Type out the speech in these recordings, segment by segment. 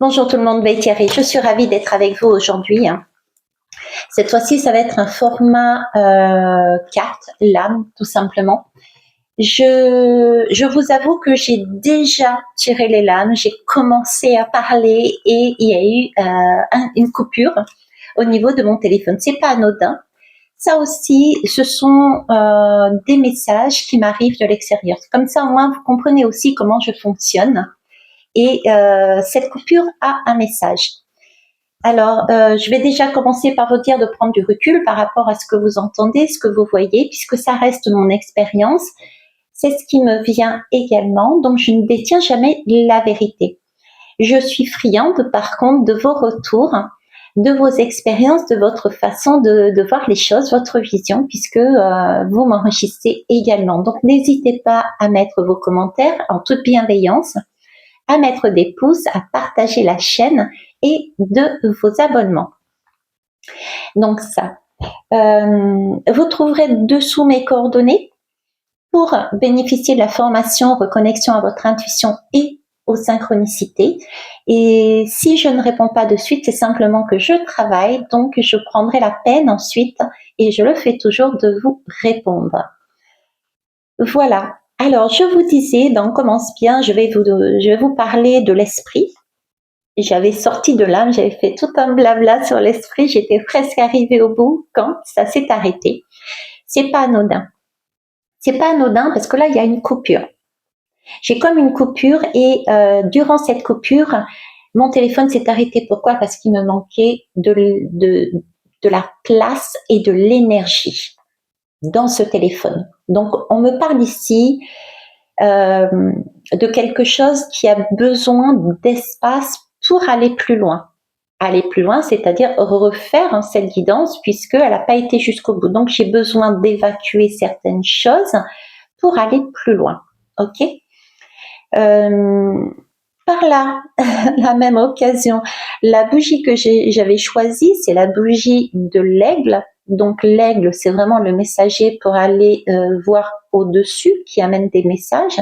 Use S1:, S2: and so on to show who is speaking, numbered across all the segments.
S1: Bonjour tout le monde, Thierry. Je suis ravie d'être avec vous aujourd'hui. Cette fois-ci, ça va être un format carte, lame, tout simplement. Je vous avoue que j'ai déjà tiré les lames, j'ai commencé à parler et il y a eu une coupure au niveau de mon téléphone. C'est pas anodin. Ça aussi, ce sont des messages qui m'arrivent de l'extérieur. Comme ça, au moins, vous comprenez aussi comment je fonctionne. Et cette coupure a un message. Alors, je vais déjà commencer par vous dire de prendre du recul par rapport à ce que vous entendez, ce que vous voyez, puisque ça reste mon expérience. C'est ce qui me vient également, donc je ne détiens jamais la vérité. Je suis friande, par contre, de vos retours, de vos expériences, de votre façon de voir les choses, votre vision, puisque vous m'enrichissez également. Donc, n'hésitez pas à mettre vos commentaires en toute bienveillance, à mettre des pouces, à partager la chaîne et de vos abonnements. Donc ça. Vous trouverez dessous mes coordonnées pour bénéficier de la formation Reconnexion à votre intuition et aux synchronicités. Et si je ne réponds pas de suite, c'est simplement que je travaille, donc je prendrai la peine ensuite, et je le fais toujours, de vous répondre. Voilà. Alors, je vous disais, on commence bien, je vais vous parler de l'esprit. J'avais sorti de l'âme, j'avais fait tout un blabla sur l'esprit, j'étais presque arrivée au bout quand ça s'est arrêté. C'est pas anodin. C'est pas anodin parce que là, il y a une coupure. J'ai comme une coupure et durant cette coupure, mon téléphone s'est arrêté. Pourquoi? Parce qu'il me manquait de la place et de l'énergie dans ce téléphone. Donc, on me parle ici de quelque chose qui a besoin d'espace pour aller plus loin. Aller plus loin, c'est-à-dire refaire cette guidance puisqu'elle n'a pas été jusqu'au bout. Donc, j'ai besoin d'évacuer certaines choses pour aller plus loin. Ok? Par là, la même occasion, la bougie que j'avais choisie, c'est la bougie de l'aigle. Donc l'aigle, c'est vraiment le messager pour aller voir au-dessus, qui amène des messages.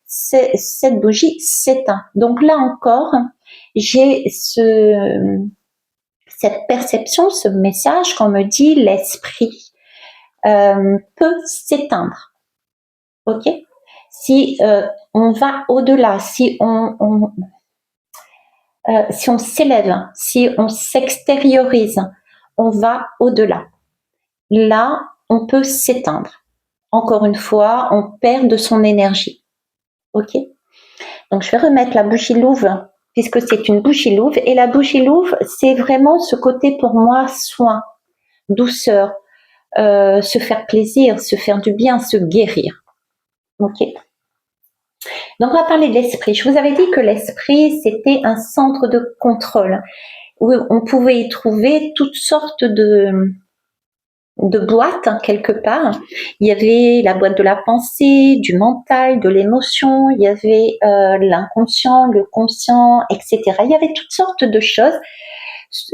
S1: Cette bougie s'éteint. Donc là encore, j'ai cette perception, ce message qu'on me dit, l'esprit peut s'éteindre. Ok? Si on va au-delà, si on s'élève, si on s'extériorise, on va au-delà. Là, on peut s'éteindre. Encore une fois, on perd de son énergie. Ok? Donc, je vais remettre la bougie louve, puisque c'est une bougie louve. Et la bougie louve, c'est vraiment ce côté pour moi, soin, douceur, se faire plaisir, se faire du bien, se guérir. Ok? Donc, on va parler de l'esprit. Je vous avais dit que l'esprit, c'était un centre de contrôle où on pouvait y trouver toutes sortes de boîtes, quelque part. Il y avait la boîte de la pensée, du mental, de l'émotion, il y avait l'inconscient, le conscient, etc. Il y avait toutes sortes de choses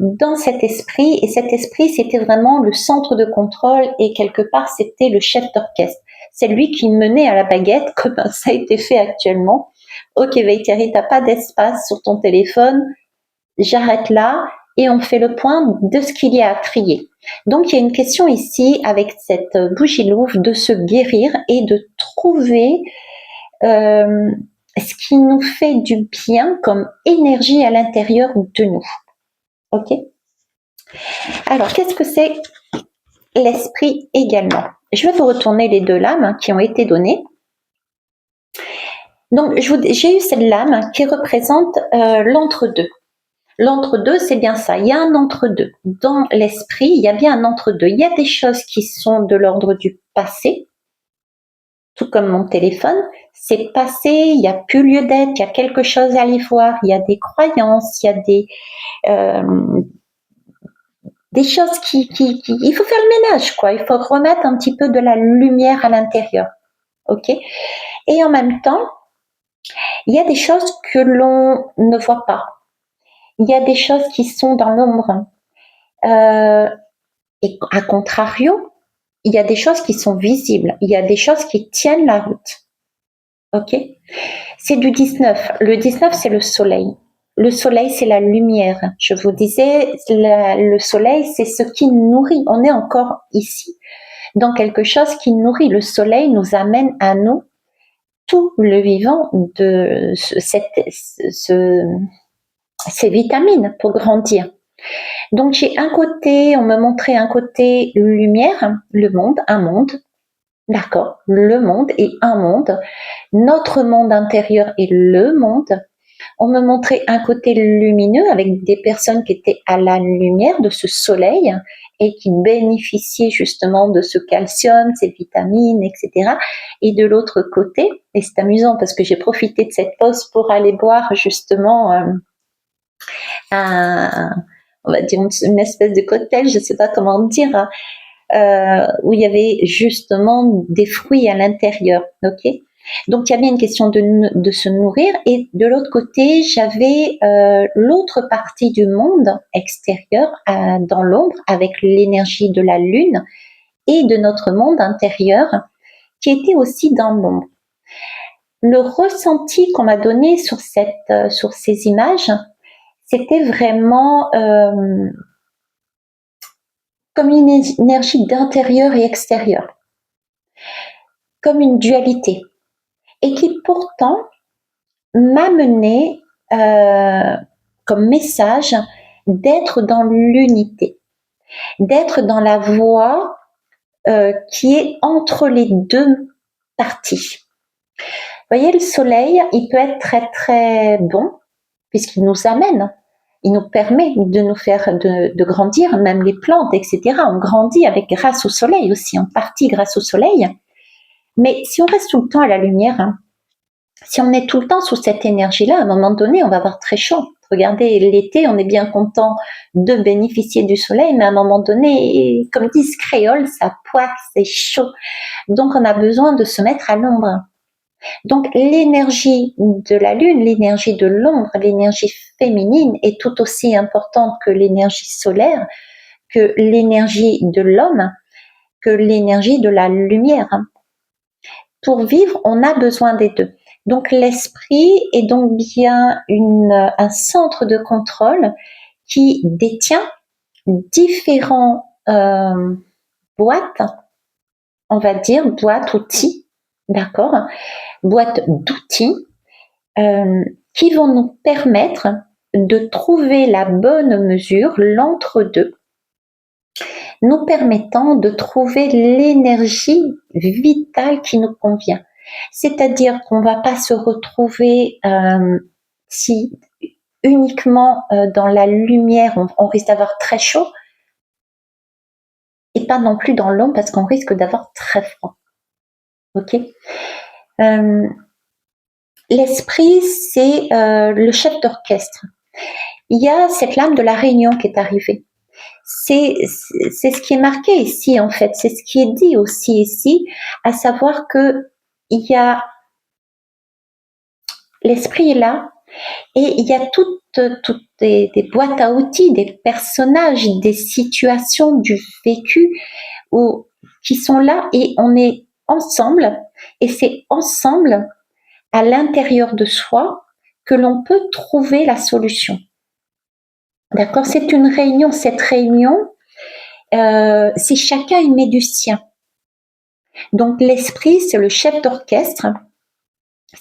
S1: dans cet esprit, et cet esprit, c'était vraiment le centre de contrôle, et quelque part, c'était le chef d'orchestre. C'est lui qui menait à la baguette, comme ça a été fait actuellement. Ok, Thierry, t'as pas d'espace sur ton téléphone, j'arrête là, et on fait le point de ce qu'il y a à trier. Donc, il y a une question ici, avec cette bougie louve, de se guérir et de trouver ce qui nous fait du bien comme énergie à l'intérieur de nous. Ok? Alors, qu'est-ce que c'est l'esprit également? Je vais vous retourner les deux lames qui ont été données. Donc, j'ai eu cette lame qui représente l'entre-deux. L'entre-deux, c'est bien ça. Il y a un entre-deux. Dans l'esprit, il y a bien un entre-deux. Il y a des choses qui sont de l'ordre du passé, tout comme mon téléphone. C'est passé, il n'y a plus lieu d'être, il y a quelque chose à aller voir, il y a des croyances, il y a des choses il faut faire le ménage, quoi. Il faut remettre un petit peu de la lumière à l'intérieur. Ok? Et en même temps, il y a des choses que l'on ne voit pas. Il y a des choses qui sont dans l'ombre. Et à contrario, il y a des choses qui sont visibles. Il y a des choses qui tiennent la route. Ok? C'est du 19. Le 19, c'est le soleil. Le soleil, c'est la lumière. Je vous disais, le soleil, c'est ce qui nourrit. On est encore ici dans quelque chose qui nourrit. Le soleil nous amène à nous tout le vivant de ces vitamines pour grandir. Donc j'ai un côté, on me montrait un côté lumière, le monde, un monde, d'accord, le monde et un monde, notre monde intérieur et le monde. On me montrait un côté lumineux avec des personnes qui étaient à la lumière de ce soleil et qui bénéficiaient justement de ce calcium, ces vitamines, etc. Et de l'autre côté, et c'est amusant parce que j'ai profité de cette pause pour aller boire justement on va dire une espèce de cocktail, je ne sais pas comment dire, où il y avait justement des fruits à l'intérieur, ok. Donc il y avait une question de se nourrir, et de l'autre côté j'avais l'autre partie du monde extérieur dans l'ombre avec l'énergie de la lune et de notre monde intérieur qui était aussi dans l'ombre. Le ressenti qu'on m'a donné sur ces images, c'était vraiment comme une énergie d'intérieur et extérieur, comme une dualité, et qui pourtant m'a mené comme message d'être dans l'unité, d'être dans la voie qui est entre les deux parties. Vous voyez, le soleil, il peut être très très bon, puisqu'il nous amène, il nous permet de nous faire de grandir, même les plantes, etc. On grandit grâce au soleil aussi, en partie grâce au soleil. Mais si on reste tout le temps à la lumière, si on est tout le temps sous cette énergie-là, à un moment donné, on va avoir très chaud. Regardez, l'été, on est bien content de bénéficier du soleil, mais à un moment donné, comme disent créoles, ça poire, c'est chaud. Donc, on a besoin de se mettre à l'ombre. Donc, l'énergie de la lune, l'énergie de l'ombre, l'énergie féminine est tout aussi importante que l'énergie solaire, que l'énergie de l'homme, que l'énergie de la lumière. Pour vivre, on a besoin des deux. Donc l'esprit est donc bien un centre de contrôle qui détient différents boîtes, on va dire boîtes outils, d'accord, boîtes d'outils qui vont nous permettre de trouver la bonne mesure, l'entre-deux, nous permettant de trouver l'énergie vitale qui nous convient. C'est-à-dire qu'on ne va pas se retrouver si uniquement dans la lumière, on risque d'avoir très chaud, et pas non plus dans l'ombre parce qu'on risque d'avoir très froid. Ok. L'esprit, c'est le chef d'orchestre. Il y a cette lame de la réunion qui est arrivée. C'est ce qui est marqué ici, en fait. C'est ce qui est dit aussi ici, à savoir que il y a l'esprit est là, et il y a toutes des boîtes à outils, des personnages, des situations du vécu qui sont là, et on est ensemble, et c'est ensemble, à l'intérieur de soi, que l'on peut trouver la solution. D'accord? C'est une réunion. Cette réunion, c'est chacun y met du sien. Donc l'esprit, c'est le chef d'orchestre,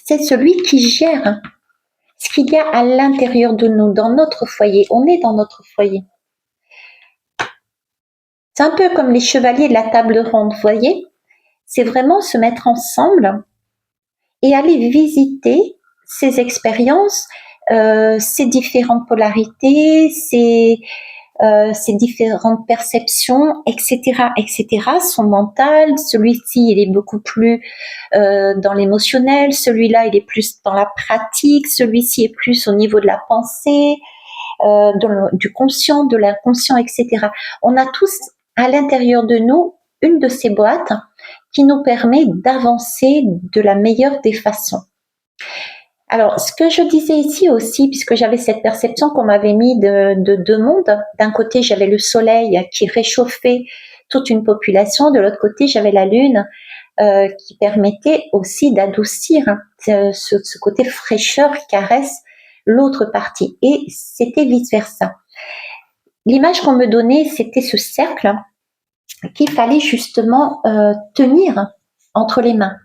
S1: c'est celui qui gère ce qu'il y a à l'intérieur de nous, dans notre foyer. On est dans notre foyer. C'est un peu comme les chevaliers de la table ronde, vous voyez? C'est vraiment se mettre ensemble et aller visiter ces expériences, ces différentes polarités, ces différentes perceptions, etc., etc. Son mental, celui-ci, il est beaucoup plus dans l'émotionnel, celui-là, il est plus dans la pratique, celui-ci est plus au niveau de la pensée, du conscient, de l'inconscient, etc. On a tous à l'intérieur de nous une de ces boîtes qui nous permet d'avancer de la meilleure des façons. Alors, ce que je disais ici aussi, puisque j'avais cette perception qu'on m'avait mis de deux mondes, d'un côté j'avais le soleil qui réchauffait toute une population, de l'autre côté j'avais la lune qui permettait aussi d'adoucir ce côté fraîcheur, caresse l'autre partie. Et c'était vice-versa. L'image qu'on me donnait, c'était ce cercle qu'il fallait justement tenir entre les mains.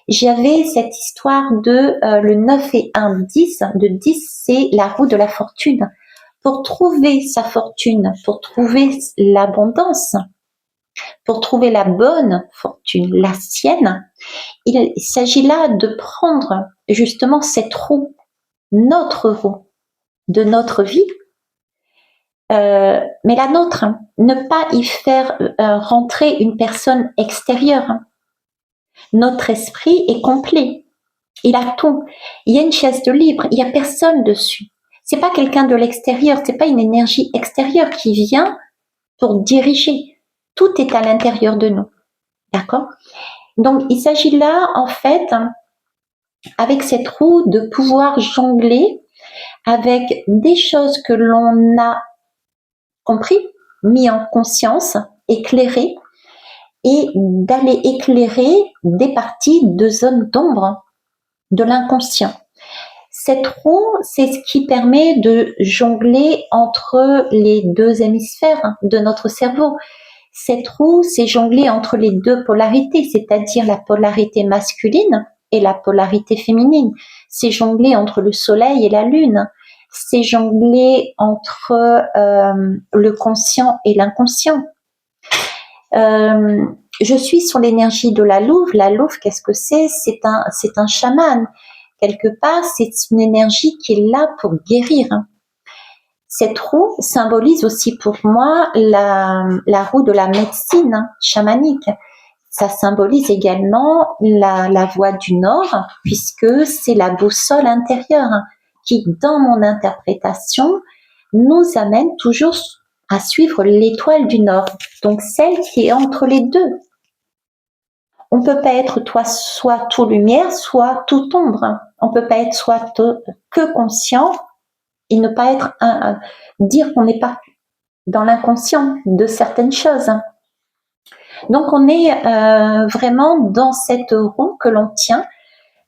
S1: J'avais cette histoire de le 9 et 1, 10. De 10, c'est la roue de la fortune. Pour trouver sa fortune, pour trouver l'abondance, pour trouver la bonne fortune, la sienne, il s'agit là de prendre justement cette roue, notre roue de notre vie, mais la nôtre, hein, ne pas y faire rentrer une personne extérieure. Hein. Notre esprit est complet, il a tout. Il y a une chaise de libre, il n'y a personne dessus. C'est pas quelqu'un de l'extérieur, c'est pas une énergie extérieure qui vient pour diriger. Tout est à l'intérieur de nous, d'accord? Donc il s'agit là, en fait, avec cette roue, de pouvoir jongler avec des choses que l'on a compris, mis en conscience, éclairé, et d'aller éclairer des parties de zones d'ombre de l'inconscient. Cette roue, c'est ce qui permet de jongler entre les deux hémisphères de notre cerveau. Cette roue, c'est jongler entre les deux polarités, c'est-à-dire la polarité masculine et la polarité féminine. C'est jongler entre le soleil et la lune. C'est jongler entre le conscient et l'inconscient. Je suis sur l'énergie de la louve. La louve, qu'est-ce que c'est? C'est un chaman. Quelque part, c'est une énergie qui est là pour guérir. Cette roue symbolise aussi pour moi la roue de la médecine chamanique. Ça symbolise également la voie du Nord, puisque c'est la boussole intérieure qui, dans mon interprétation, nous amène toujours à suivre l'étoile du Nord, donc celle qui est entre les deux. On ne peut pas être soit tout lumière, soit tout ombre. On ne peut pas être soit que conscient et ne pas être dire qu'on n'est pas dans l'inconscient de certaines choses. Donc on est vraiment dans cette roue que l'on tient.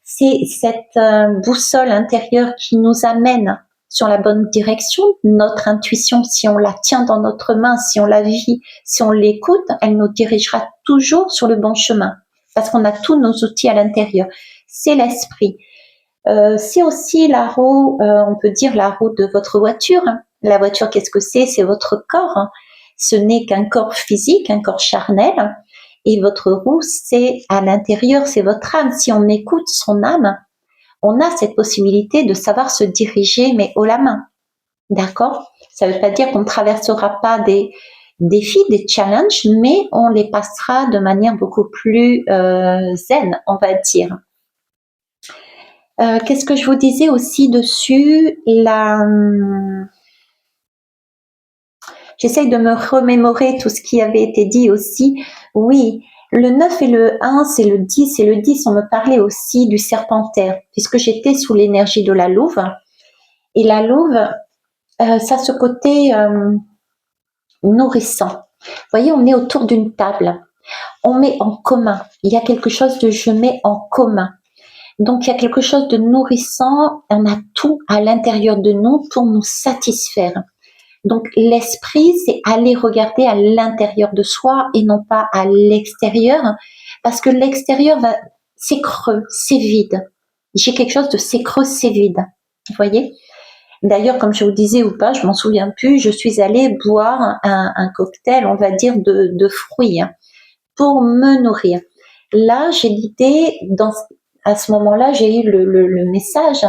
S1: C'est cette boussole intérieure qui nous amène sur la bonne direction. Notre intuition, si on la tient dans notre main, si on la vit, si on l'écoute, elle nous dirigera toujours sur le bon chemin. Parce qu'on a tous nos outils à l'intérieur. C'est l'esprit. C'est aussi la roue, on peut dire la roue de votre voiture. La voiture, qu'est-ce que c'est? C'est votre corps. Ce n'est qu'un corps physique, un corps charnel. Et votre roue, c'est à l'intérieur, c'est votre âme. Si on écoute son âme, on a cette possibilité de savoir se diriger, mais haut la main. D'accord? Ça ne veut pas dire qu'on ne traversera pas des défis, des challenges, mais on les passera de manière beaucoup plus zen, on va dire. Qu'est-ce que je vous disais aussi dessus? J'essaye de me remémorer tout ce qui avait été dit aussi. Oui, le 9 et le 1, c'est le 10. Et le 10, on me parlait aussi du serpentaire, puisque j'étais sous l'énergie de la louve. Et la louve, ça a ce côté nourrissant. Vous voyez, on est autour d'une table. On met en commun. Il y a quelque chose de je mets en commun. Donc, il y a quelque chose de nourrissant. On a tout à l'intérieur de nous pour nous satisfaire. Donc, l'esprit, c'est aller regarder à l'intérieur de soi et non pas à l'extérieur. Parce que l'extérieur, c'est creux, c'est vide. J'ai quelque chose de c'est creux, c'est vide. Vous voyez? D'ailleurs, comme je vous disais ou pas, je m'en souviens plus, je suis allée boire un cocktail, on va dire, de fruits pour me nourrir. Là, j'ai l'idée, à ce moment-là, j'ai eu le message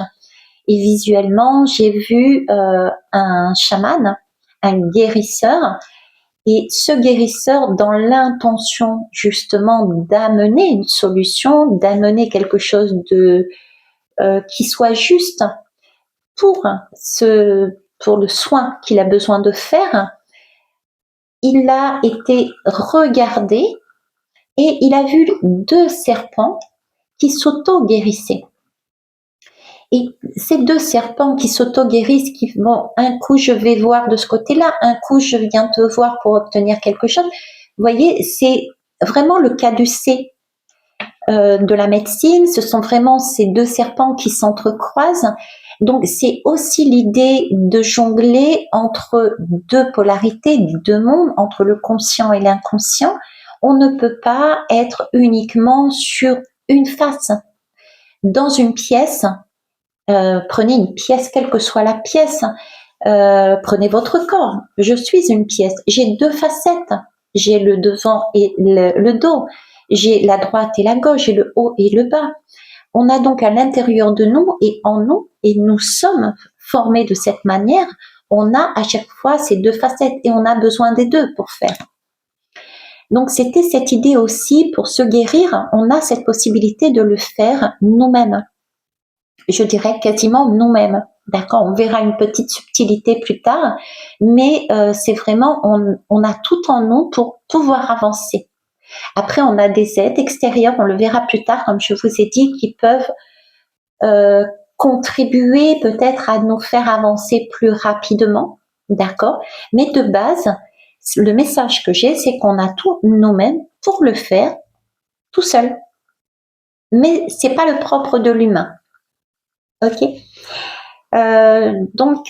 S1: et visuellement, j'ai vu un chaman, un guérisseur, et ce guérisseur, dans l'intention justement d'amener une solution, d'amener quelque chose de qui soit juste pour le soin qu'il a besoin de faire, il a été regardé et il a vu 2 serpents qui s'auto-guérissaient. Et ces 2 serpents qui s'auto-guérissent, qui vont, un coup je vais voir de ce côté-là, un coup je viens te voir pour obtenir quelque chose. Vous voyez, c'est vraiment le caducée de la médecine. Ce sont vraiment ces 2 serpents qui s'entrecroisent Donc, c'est aussi l'idée de jongler entre deux polarités, deux mondes, entre le conscient et l'inconscient. On ne peut pas être uniquement sur une face. Dans une pièce, prenez une pièce, quelle que soit la pièce, prenez votre corps. Je suis une pièce. J'ai deux facettes. J'ai le devant et le dos. J'ai la droite et la gauche. J'ai le haut et le bas. On a donc à l'intérieur de nous et en nous, et nous sommes formés de cette manière, on a à chaque fois ces deux facettes et on a besoin des deux pour faire. Donc c'était cette idée aussi, pour se guérir, on a cette possibilité de le faire nous-mêmes. Je dirais quasiment nous-mêmes. D'accord, on verra une petite subtilité plus tard, mais c'est vraiment, on a tout en nous pour pouvoir avancer. Après, on a des aides extérieures, on le verra plus tard, comme je vous ai dit, qui peuvent contribuer peut-être à nous faire avancer plus rapidement, d'accord? Mais de base, le message que j'ai, c'est qu'on a tout nous-mêmes pour le faire tout seul. Mais c'est pas le propre de l'humain, ok? Donc,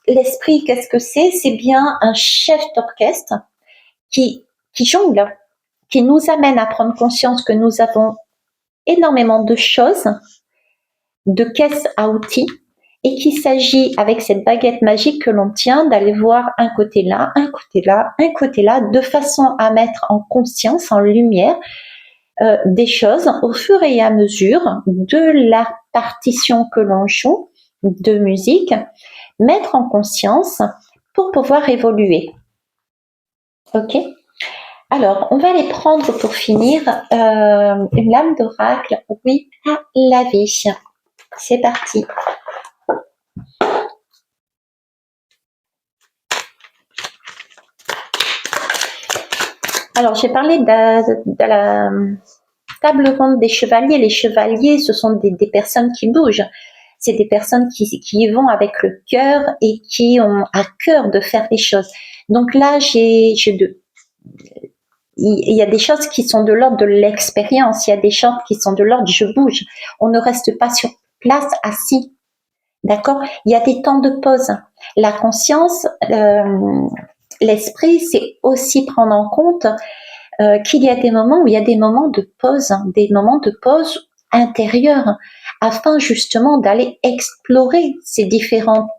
S1: l'esprit, qu'est-ce que c'est? C'est bien un chef d'orchestre qui jongle, qui nous amène à prendre conscience que nous avons énormément de choses, de caisses à outils, et qu'il s'agit, avec cette baguette magique que l'on tient, d'aller voir un côté là, un côté là, un côté là, de façon à mettre en conscience, en lumière, des choses au fur et à mesure de la partition que l'on joue de musique, mettre en conscience pour pouvoir évoluer. Ok? Alors, on va aller prendre pour finir une lame d'oracle, oui, à la vie. C'est parti. Alors, j'ai parlé de la table ronde des chevaliers. Les chevaliers, ce sont des personnes qui bougent. C'est des personnes qui y vont avec le cœur et qui ont à cœur de faire les choses. Donc là, il y a des choses qui sont de l'ordre de l'expérience. Il y a des choses qui sont de l'ordre je bouge. On ne reste pas sur place assis. D'accord? Il y a des temps de pause. La conscience, l'esprit, c'est aussi prendre en compte qu'il y a des moments où il y a des moments de pause, des moments de pause intérieure, afin justement d'aller explorer ces différentes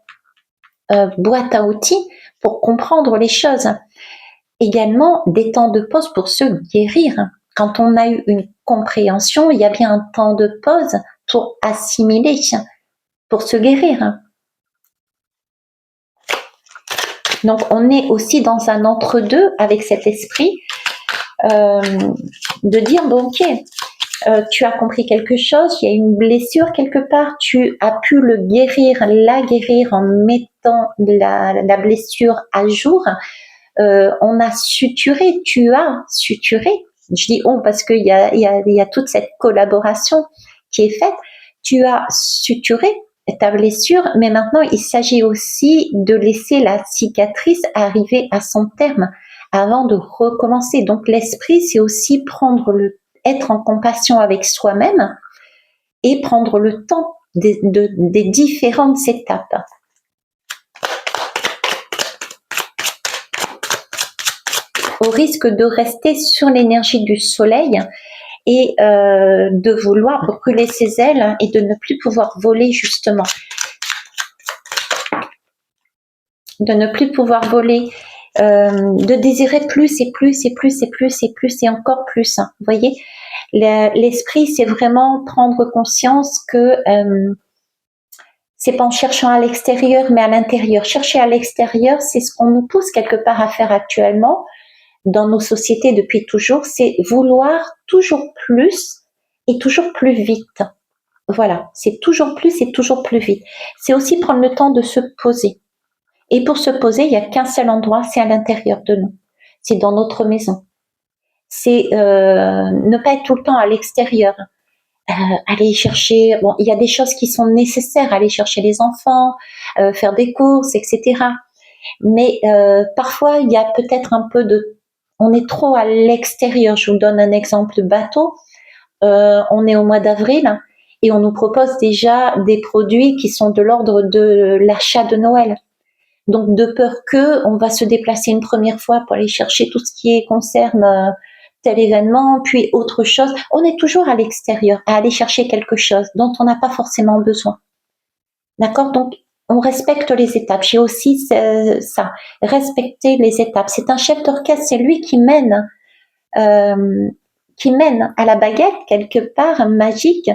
S1: boîtes à outils pour comprendre les choses. Également, des temps de pause pour se guérir. Quand on a eu une compréhension, il y a bien un temps de pause pour assimiler, pour se guérir. Donc, on est aussi dans un entre-deux avec cet esprit de dire, bon, ok, tu as compris quelque chose, il y a une blessure quelque part, tu as pu la guérir en mettant la blessure à jour. On a suturé, tu as suturé. Je dis on parce qu'il y a toute cette collaboration qui est faite. Tu as suturé ta blessure, mais maintenant il s'agit aussi de laisser la cicatrice arriver à son terme avant de recommencer. Donc l'esprit, c'est aussi être en compassion avec soi-même et prendre le temps des différentes étapes. Au risque de rester sur l'énergie du soleil et de vouloir brûler ses ailes et de ne plus pouvoir voler justement. De ne plus pouvoir voler, de désirer plus et plus et plus et plus et plus et encore plus. Vous voyez, l'esprit, c'est vraiment prendre conscience que c'est pas en cherchant à l'extérieur, mais à l'intérieur. Chercher à l'extérieur, c'est ce qu'on nous pousse quelque part à faire actuellement dans nos sociétés depuis toujours, c'est vouloir toujours plus et toujours plus vite. Voilà, c'est toujours plus et toujours plus vite. C'est aussi prendre le temps de se poser. Et pour se poser, il n'y a qu'un seul endroit, c'est à l'intérieur de nous. C'est dans notre maison. C'est ne pas être tout le temps à l'extérieur. Aller chercher, bon, il y a des choses qui sont nécessaires, aller chercher les enfants, faire des courses, etc. Mais parfois, il y a peut-être un peu on est trop à l'extérieur. Je vous donne un exemple bateau. On est au mois d'avril et on nous propose déjà des produits qui sont de l'ordre de l'achat de Noël. Donc, de peur que on va se déplacer une première fois pour aller chercher tout ce qui concerne tel événement, puis autre chose. On est toujours à l'extérieur, à aller chercher quelque chose dont on n'a pas forcément besoin. D'accord? Donc, on respecte les étapes. J'ai aussi ça, respecter les étapes. C'est un chef d'orchestre, c'est lui qui mène à la baguette quelque part magique,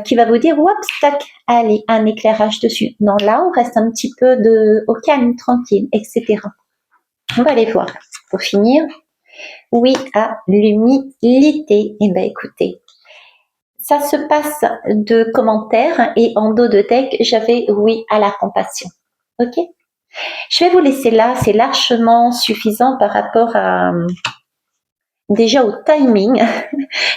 S1: qui va vous dire oups, tac, allez, un éclairage dessus. Non, là, on reste un petit peu au calme, tranquille, etc. On va aller voir. Pour finir, oui à l'humilité. Eh bien, écoutez, ça se passe de commentaires et en dos de deck, j'avais oui à la compassion. Ok? Je vais vous laisser là, c'est largement suffisant par rapport à déjà au timing.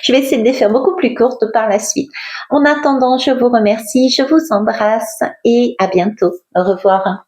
S1: Je vais essayer de les faire beaucoup plus courtes par la suite. En attendant, je vous remercie, je vous embrasse et à bientôt. Au revoir.